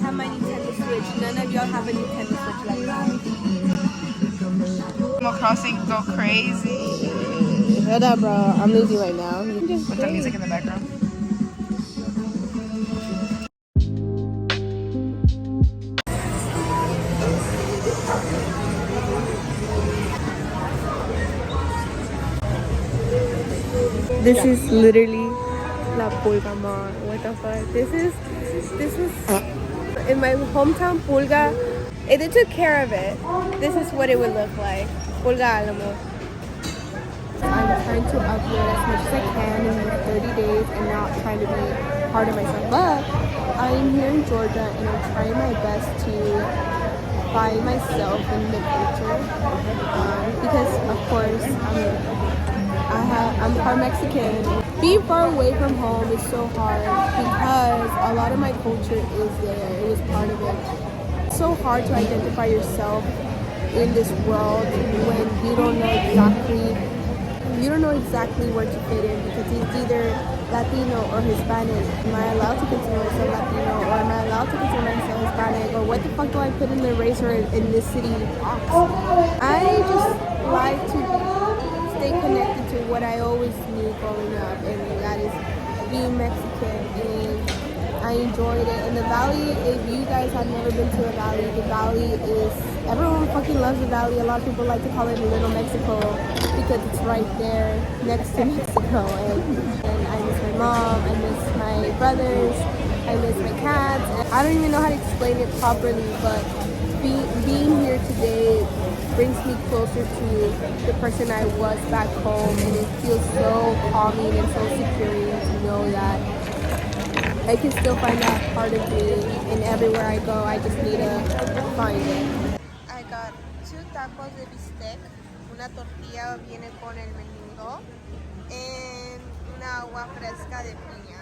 have my Nintendo Switch. None of y'all have a Nintendo Switch like mine. Animal Crossing go crazy. Hold up, bro. I'm losing right now. With the music in the background. This is literally La Pulga Mall. What the fuck? This was in my hometown Pulga. If they took care of it, this is what it would look like. Pulga Alamo. I'm trying to upload as much as I can in these 30 days and not trying to be hard on myself. But I'm here in Georgia and I'm trying my best to find myself in the culture. Because of course I'm part Mexican. Being far away from home is so hard because a lot of my culture is there. It was part of it. It's so hard to identify yourself in this world when you don't know exactly where to fit in, because it's either Latino or Hispanic. Am I allowed to consider myself Latino, or am I allowed to consider myself Hispanic, or what the fuck do I put in the race or in this city box? I just like to stay connected to what I always knew growing up, and that is being Mexican. And I enjoyed it. And the Valley, if you guys have never been to the Valley is, everyone fucking loves the Valley. A lot of people like to call it Little Mexico because it's right there next to Mexico. And I miss my mom, I miss my brothers, I miss my cats. And I don't even know how to explain it properly, but being here today brings me closer to the person I was back home, and it feels so calming and so securing to know that I can still find that part of me, and everywhere I go, I just need to find it. I got 2 tacos de bistec, una tortilla viene con el menudo, and una agua fresca de piña.